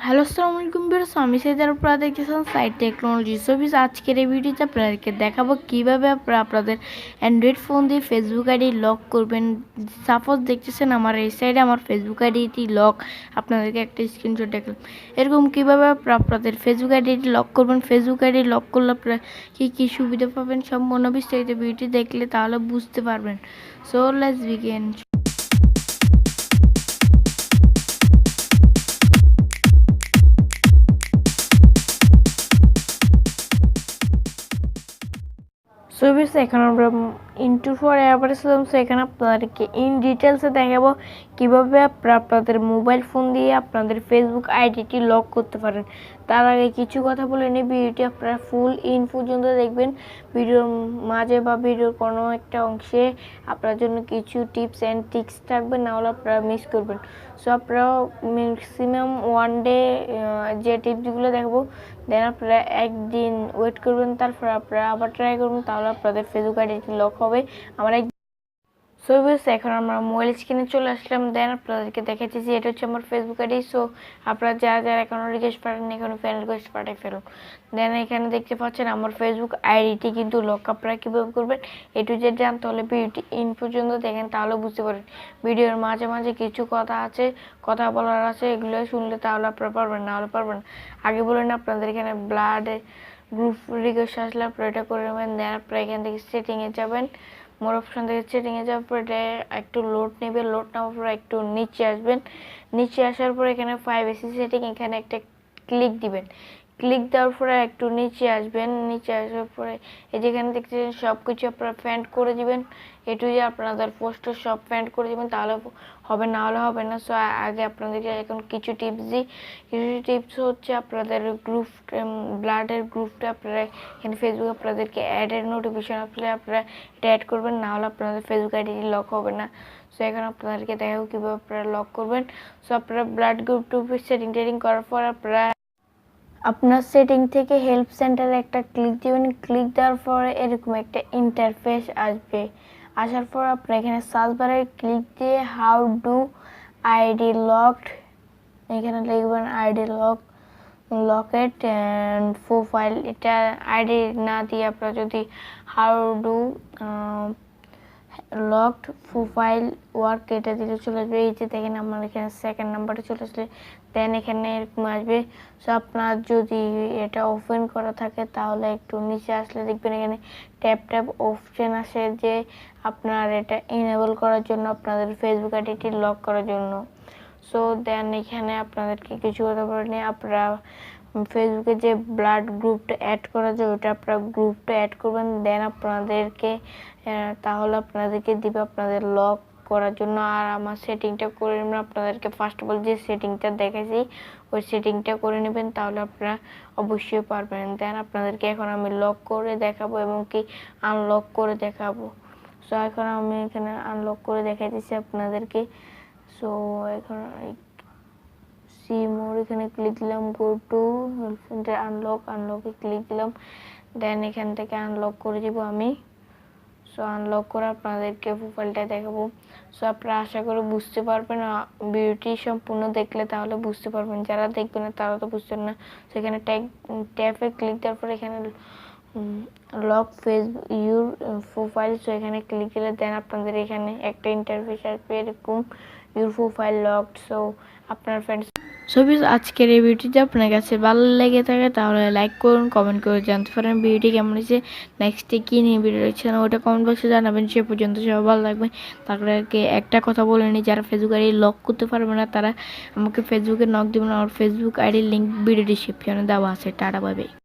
Hello, আসসালামু আলাইকুম viewers. আমি সেজার আপনারা দেখতেছেন সাইড টেকনোলজি সার্ভিস। আজকের এই ভিডিওতে আপনাদেরকে দেখাবো কীভাবে আপনারা আপনাদের অ্যান্ড্রয়েড ফোন দিয়ে ফেসবুক আইডি লক করবেন। সাপোজ দেখতেছেন আমার এই সাইডে আমার ফেসবুক আইডিটি লক, আপনাদেরকে একটা স্ক্রিনশট দেখলাম। এরকম কীভাবে আপনাদের ফেসবুক আইডিটি লক করবেন, ফেসবুক আইডি লক করলে আপনারা কী কী সুবিধা পাবেন সম্পূর্ণ বিস্তারিত ভিডিওটি দেখলে তাহলে বুঝতে পারবেন। So let's begin. So viewers, এখন আমরা ইনটু ফর অ্যাপে ছিলাম। সো এখানে আপনাদেরকে ইন ডিটেলসে দেখাবো কীভাবে আপনাদের মোবাইল ফোন দিয়ে আপনাদের ফেসবুক আইডিটি লক করতে পারেন। তার আগে কিছু কথা বলে নিই, ভিডিওটি আপনারা ফুল ইন পর্যন্ত দেখবেন। ভিডিওর মাঝে বা ভিডিওর কোনো একটা অংশে আপনার জন্য কিছু টিপস অ্যান্ড ট্রিক্স থাকবে, না হলে আপনারা মিস করবেন। সো আপনারা ম্যাক্সিমাম ওয়ান ডে যে টিপসগুলো দেখবো দেন আপনারা একদিন ওয়েট করবেন, তারপর আপনারা আবার ট্রাই করবেন, তাহলে আপনাদের ফেসবুক আইডিটি লক হবে। আমার সো ভিউয়ার্স, এখন আমরা মোবাইল স্ক্রিনে চলে আসলাম। দেন আপনাদেরকে দেখাচ্ছি যে এটা হচ্ছে আমার ফেসবুক আইডি। সো আপনারা যারা এখনও রিকোয়েস্ট পাঠাননি এখনও ফ্রেন্ড রিকোয়েস্ট পাঠিয়ে ফেলুন। দেন এখানে দেখতে পাচ্ছেন আমার ফেসবুক আইডিটি কিন্তু লক। আপনারা কীভাবে করবেন একটু যে জানতে হলে ভিডিওটি ইন পর্যন্ত দেখেন, তাহলে বুঝতে পারেন। ভিডিওর মাঝে মাঝে কিছু কথা আছে, কথা বলার আছে, এগুলো শুনলে তাহলে আপনারা পারবেন, না হলে পারবেন। আগে বলেন আপনাদের এখানে ব্লাড গ্রুপ রিকোয়েস্ট আসলে আপনারা এটা করে নেবেন। দেন আপনারা এখান থেকে সেটিংয়ে যাবেন, মোর অপশন থেকে সেটিংয়ে যাওয়ার পর এটা একটু লোড নেবে। লোড নেওয়ার পর একটু নিচে আসবেন। নিচে আসার পর এখানে প্রাইভেসি সেটিং, এখানে একটা ক্লিক দিবেন। ক্লিক দেওয়ার পরে একটু নিচে আসবেন। নিচে আসার পরে এই যেখানে দেখতেছেন সব কিছু আপনারা ফ্যান্ড করে দিবেন। এটু যে আপনাদের পোস্টার সব ফ্যান্ড করে দিবেন, তাহলে হবে, না হলে হবে না। সো আগে আপনাদেরকে এখন কিছু টিপস দিই। কিছু টিপস হচ্ছে আপনাদের গ্রুপ ব্লাডের গ্রুপটা আপনারা এখানে ফেসবুকে আপনাদেরকে অ্যাডের নোটিফিকেশন আসলে আপনারা এটা অ্যাড করবেন, না হলে আপনাদের ফেসবুক আইডি লক হবে না। সো এখন আপনাদেরকে দেখাবো কীভাবে আপনারা লক করবেন। সো আপনারা ব্লাড গ্রুপ টুপের সেটিং করার পর আপনারা আপনার সেটিং থেকে হেল্প সেন্টারে একটা ক্লিক দিবেন। ক্লিক দেওয়ার পরে এরকম একটা ইন্টারফেস আসবে। আসার পর আপনারা এখানে সার্চ বারে ক্লিক দিয়ে হাউ ডু আইডি লকড এখানে লিখবেন আইডি লকেট অ্যান্ড প্রোফাইল। এটা আইডি না দিয়ে আপনারা যদি how do locked profile work এটা দিতে চলে আসবে। এই যে দেখেন আমার এখানে সেকেন্ড নাম্বারটা চলে আসলে দেন এখানে এরকম আসবে। সো আপনার যদি এটা ওপেন করা থাকে তাহলে একটু নিচে আসলে দেখবেন এখানে ট্যাপ অপশন আসে যে আপনার এটা ইনেবল করার জন্য, আপনাদের ফেসবুক আইডিটি লক করার জন্য। সো দেন এখানে আপনাদেরকে কিছু কথা বলে নিয়ে আপনারা ফেসবুকে যে ব্লাড গ্রুপটা অ্যাড করা যায় ওটা আপনারা গ্রুপটা অ্যাড করবেন। দেন আপনাদেরকে তাহলে আপনাদেরকে দিবে আপনাদের লক করার জন্য। আর আমার সেটিংটা করে নেবেন। আপনাদেরকে ফার্স্ট অফ অল যে সেটিংটা দেখাইছি ওই সেটিংটা করে নেবেন, তাহলে আপনারা অবশ্যই পারবেন। দেন আপনাদেরকে এখন আমি লক করে দেখাবো এবং কি আনলক করে দেখাবো। সো এখন আমি এখানে আনলক করে দেখাইতেছি আপনাদেরকে। সো এখন মোর এখানে ক্লিক দিলাম, গো টু হেল্প সেন্টার আনলকে ক্লিক দিলাম। দেন এখান থেকে আনলক করে দিব আমি। সো আনলক করে আপনাদেরকে প্রোফাইলটা দেখাবো। সো আপনারা আশা করে বুঝতে পারবেন, ভিডিওটি সম্পূর্ণ দেখলে তাহলে বুঝতে পারবেন। যারা দেখবেন না তারা তো বুঝবেন না। সেখানে ট্যাপে ক্লিক দেওয়ার পর এখানে lock Facebook your profile. So এখানে ক্লিক দিলে দেন আপনাদের এখানে একটা ইন্টারফেস আসবে এরকম, ইউর প্রোফাইল লকড। সো আপনার ফ্রেন্ডস আজকের এই ভিডিওটি আপনার কাছে ভালো লেগে থাকে তাহলে লাইক করুন, কমেন্ট করে জানতে পারেন ভিডিওটি কেমন হয়েছে, নেক্সটে কী নিয়ে ভিডিও হচ্ছে না ওটা কমেন্ট বক্সে জানাবেন। সে পর্যন্ত সবাই ভালো লাগবে। তারপরে একটা কথা বলে নিই, যারা ফেসবুক আইডি লক করতে পারবে না তারা আমাকে ফেসবুকে নক দেবেন। আমার ফেসবুক আইডির লিঙ্ক ভিডিও ডিসক্রিপশনে দেওয়া আছে। Tata bye bye.